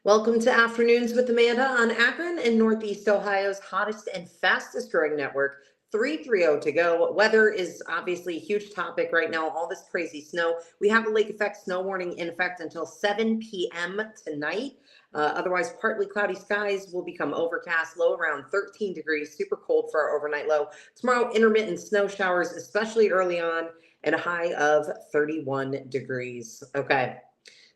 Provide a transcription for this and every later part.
Welcome to Afternoons with Amanda on Akron and Northeast Ohio's hottest and fastest growing network, 330 to go. Weather is obviously a huge topic right now, all this crazy snow. We have a lake effect snow warning in effect until 7 p.m. tonight. Otherwise, partly cloudy skies will become overcast, low around 13 degrees, super cold for our overnight low. Tomorrow, intermittent snow showers, especially early on, and a high of 31 degrees. Okay.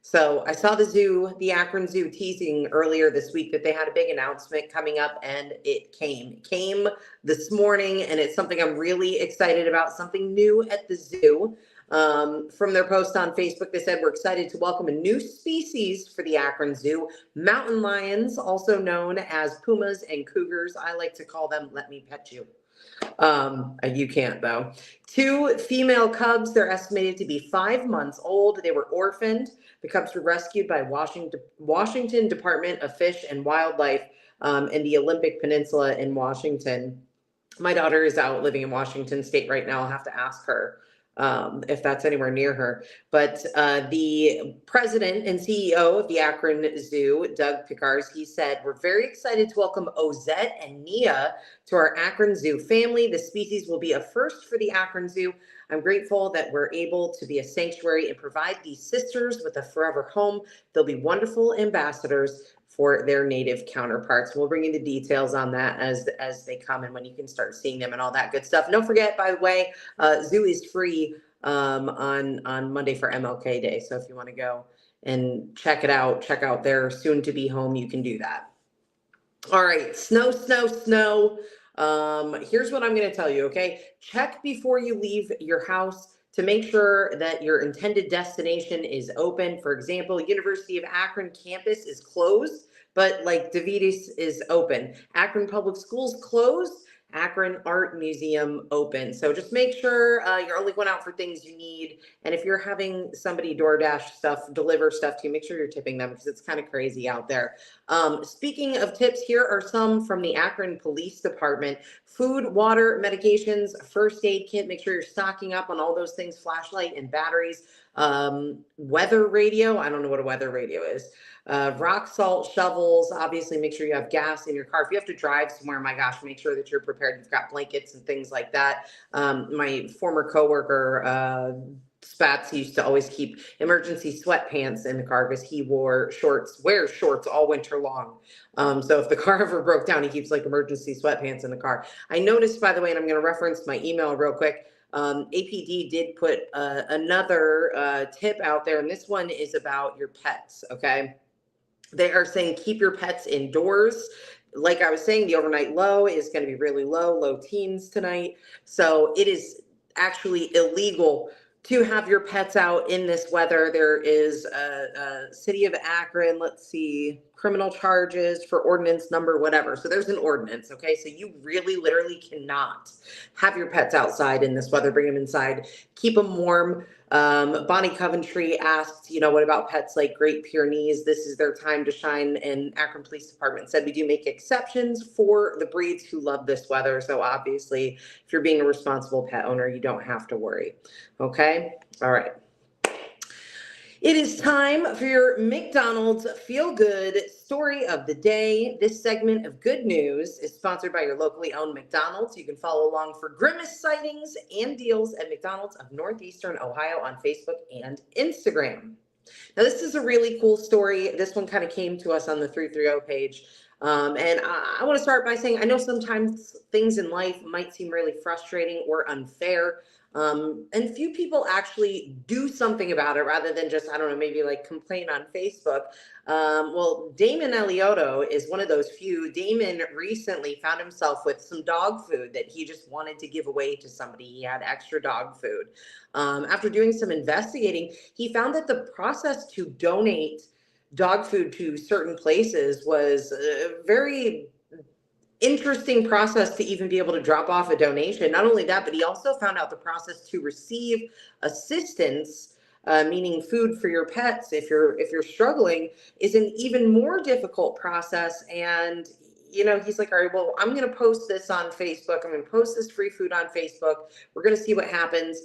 So I saw the Akron Zoo teasing earlier this week that they had a big announcement coming up, and it came this morning, and it's something I'm really excited about, something new at the zoo. From their post on Facebook, they said, we're excited to welcome a new species for the Akron Zoo, mountain lions, also known as pumas and cougars. I like to call them, let me pet you. You can't though. Two female cubs, they're estimated to be 5 months old. They were orphaned. The cubs were rescued by Washington Department of Fish and Wildlife in the Olympic Peninsula in Washington. My daughter is out living in Washington State right now. I'll have to ask her if that's anywhere near her. But the president and CEO of the Akron Zoo, Doug Pickars, he said, we're very excited to welcome Ozette and Nia to our Akron Zoo family. The species will be a first for the Akron Zoo. I'm grateful that we're able to be a sanctuary and provide these sisters with a forever home. They'll be wonderful ambassadors for their native counterparts. We'll bring you the details on that as they come and when you can start seeing them and all that good stuff. Don't forget, by the way, Zoo is free on Monday for MLK Day. So if you want to go and check out their soon-to-be home, you can do that. All right, snow. Here's what I'm going to tell you, okay? Check before you leave your house to make sure that your intended destination is open. For example, University of Akron campus is closed, but like DeVitis is open. Akron Public Schools closed. Akron Art Museum open. So just make sure you're only going out for things you need. And if you're having somebody DoorDash deliver stuff to you, make sure you're tipping them because it's kind of crazy out there. Speaking of tips, here are some from the Akron Police Department. Food, water, medications, first aid kit. Make sure you're stocking up on all those things, flashlight and batteries. Weather radio. I don't know what a weather radio is. Rock salt shovels. Obviously, make sure you have gas in your car. If you have to drive somewhere, my gosh, make sure that you're prepared. You've got blankets and things like that. My former coworker, Spats, used to always keep emergency sweatpants in the car because he wears shorts all winter long. So if the car ever broke down, he keeps like emergency sweatpants in the car. I noticed, by the way, and I'm going to reference my email real quick. APD did put another tip out there, and this one is about your pets, okay? They are saying keep your pets indoors. Like I was saying, the overnight low is going to be really low teens tonight. So it is actually illegal to have your pets out in this weather. There is a city of Akron, let's see, criminal charges for ordinance number, whatever. So there's an ordinance, okay? So you really literally cannot have your pets outside in this weather. Bring them inside, keep them warm. Bonnie Coventry asked, what about pets like Great Pyrenees? This is their time to shine. And Akron Police Department said we do make exceptions for the breeds who love this weather. So obviously, if you're being a responsible pet owner, you don't have to worry. Okay? All right. It is time for your McDonald's Feel Good Story of the Day. This segment of good news is sponsored by your locally owned McDonald's. You can follow along for Grimace sightings and deals at McDonald's of Northeastern Ohio on Facebook and Instagram. Now, this is a really cool story. This one kind of came to us on the 330 page. And I want to start by saying I know sometimes things in life might seem really frustrating or unfair. And few people actually do something about it rather than just, I don't know, maybe like complain on Facebook. Well, Damon Eliotto is one of those few. Damon recently found himself with some dog food that he just wanted to give away to somebody. He had extra dog food. After doing some investigating, he found that the process to donate dog food to certain places was a very interesting process to even be able to drop off a donation. Not only that, but he also found out the process to receive assistance, meaning food for your pets if you're struggling, is an even more difficult process. And he's like, all right, well, I'm going to post this on Facebook. I'm going to post this free food on Facebook. We're going to see what happens.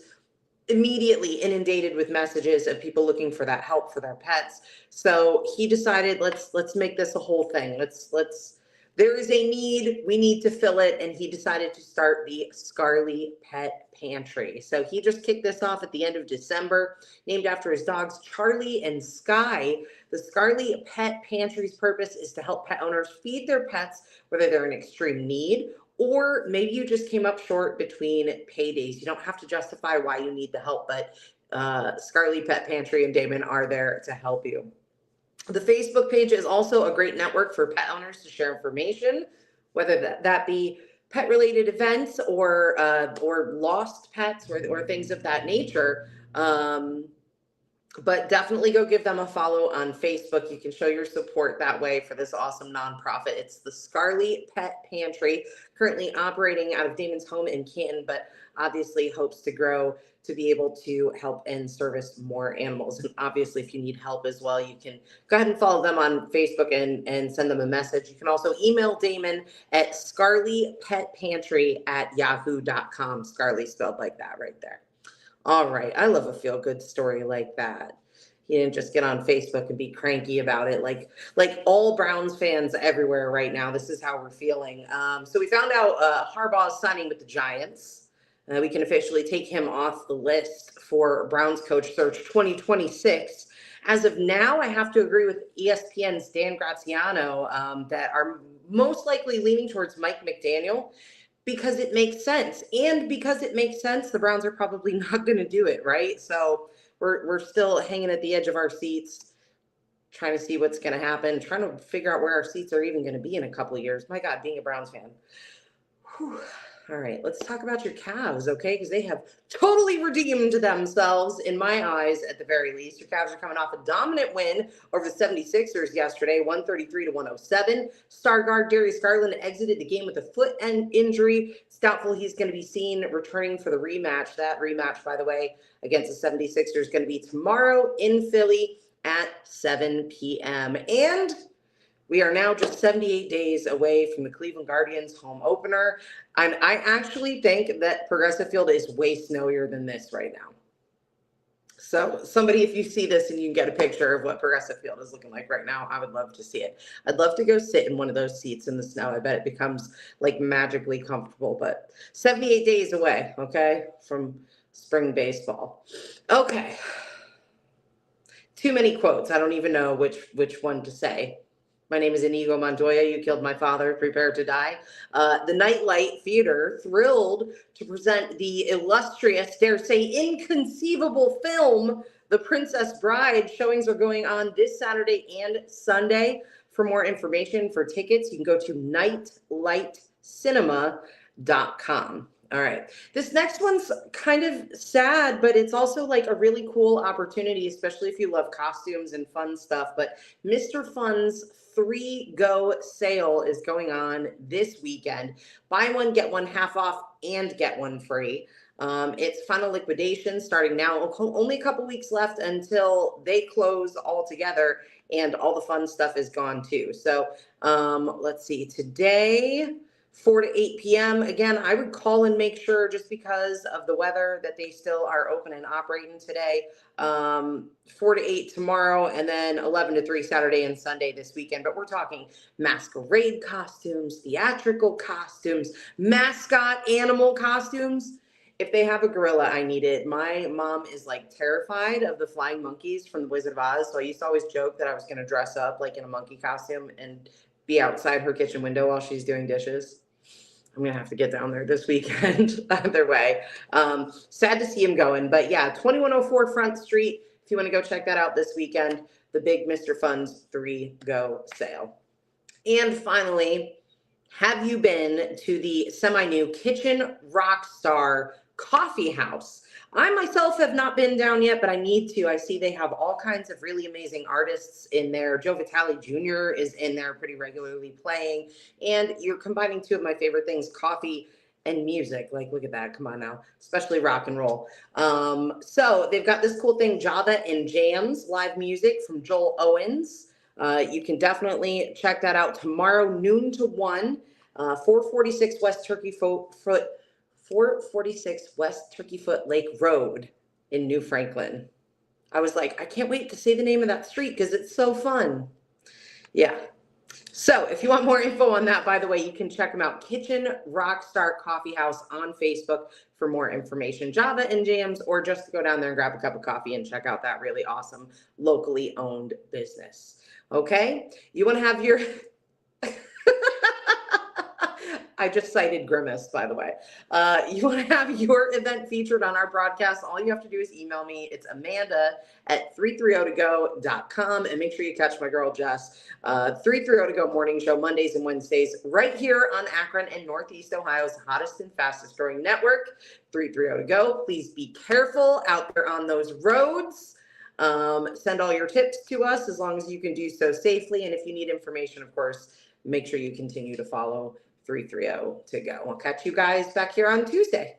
immediately inundated with messages of people looking for that help for their pets. So he decided, let's make this a whole thing. There is a need, we need to fill it, and he decided to start the Scarly Pet Pantry. So he just kicked this off at the end of December, named after his dogs Charlie and Sky. The Scarly Pet Pantry's purpose is to help pet owners feed their pets, whether they're in extreme need or maybe you just came up short between paydays. You don't have to justify why you need the help, but Scarly Pet Pantry and Damon are there to help you. The Facebook page is also a great network for pet owners to share information, whether that be pet-related events or lost pets or things of that nature. But definitely go give them a follow on Facebook. You can show your support that way for this awesome nonprofit. It's the Scarly Pet Pantry, currently operating out of Damon's home in Canton, but obviously hopes to grow to be able to help and service more animals. And obviously, if you need help as well, you can go ahead and follow them on Facebook and send them a message. You can also email Damon at scarlypetpantry@yahoo.com. Scarly spelled like that right there. All right. I love a feel-good story like that. He didn't just get on Facebook and be cranky about it. Like all Browns fans everywhere right now, this is how we're feeling. So we found out Harbaugh's signing with the Giants. We can officially take him off the list for Browns coach search 2026. As of now, I have to agree with ESPN's Dan Graziano that are most likely leaning towards Mike McDaniel, because it makes sense. And because it makes sense, the Browns are probably not going to do it, right? So we're still hanging at the edge of our seats, trying to see what's going to happen, trying to figure out where our seats are even going to be in a couple of years. My God, being a Browns fan. Whew. All right, let's talk about your Cavs, okay? Because they have totally redeemed themselves, in my eyes, at the very least. Your Cavs are coming off a dominant win over the 76ers yesterday, 133-107. Star guard Darius Garland exited the game with a foot injury. It's doubtful he's going to be seen returning for the rematch. That rematch, by the way, against the 76ers is going to be tomorrow in Philly at 7 p.m. And we are now just 78 days away from the Cleveland Guardians home opener. And I actually think that Progressive Field is way snowier than this right now. So somebody, if you see this and you can get a picture of what Progressive Field is looking like right now, I would love to see it. I'd love to go sit in one of those seats in the snow. I bet it becomes like magically comfortable, but 78 days away, okay, from spring baseball. Okay. Too many quotes. I don't even know which one to say. My name is Inigo Montoya. You killed my father. Prepare to die. The Nightlight Theater, thrilled to present the illustrious, dare say inconceivable film, The Princess Bride. Showings are going on this Saturday and Sunday. For more information, for tickets, you can go to nightlightcinema.com. All right. This next one's kind of sad, but it's also like a really cool opportunity, especially if you love costumes and fun stuff. But Mr. Fun's 3-Go sale is going on this weekend. Buy one, get one half off, and get one free. It's final liquidation starting now. Only a couple weeks left until they close altogether, and all the fun stuff is gone too. So let's see. Today, 4 to 8 p.m. Again, I would call and make sure, just because of the weather, that they still are open and operating today. 4 to 8 tomorrow, and then 11 to 3 Saturday and Sunday this weekend. But we're talking masquerade costumes, theatrical costumes, mascot animal costumes. If they have a gorilla, I need it. My mom is like terrified of the flying monkeys from the Wizard of Oz. So I used to always joke that I was going to dress up like in a monkey costume and be outside her kitchen window while she's doing dishes. I'm going to have to get down there this weekend either way. Sad to see him going. But yeah, 2104 Front Street. If you want to go check that out this weekend, the big Mr. Fun's 3-Go sale. And finally, have you been to the semi-new Kitchen Rockstar Coffee House? I myself have not been down yet, but I need to. I see they have all kinds of really amazing artists in there. Joe Vitale Jr. is in there pretty regularly playing. And you're combining two of my favorite things, coffee and music. Like, look at that. Come on now. Especially rock and roll. So they've got this cool thing, Java and Jams, live music from Joel Owens. You can definitely check that out tomorrow, noon to 1, 446 West Turkey Foot Lake Road. in New Franklin. I was like, I can't wait to say the name of that street because it's so fun. Yeah. So if you want more info on that, by the way, you can check them out. Kitchen Rockstar Coffee House on Facebook for more information, Java and jams, or just to go down there and grab a cup of coffee and check out that really awesome locally owned business. Okay. You want to have your I just cited Grimace, by the way. You want to have your event featured on our broadcast, all you have to do is email me. It's amanda@330togo.com. And make sure you catch my girl Jess, 330 to go morning show, Mondays and Wednesdays, right here on Akron and Northeast Ohio's hottest and fastest growing network, 330 to go. Please be careful out there on those roads. Send all your tips to us as long as you can do so safely. And if you need information, of course, make sure you continue to follow 330 to go. I'll catch you guys back here on Tuesday.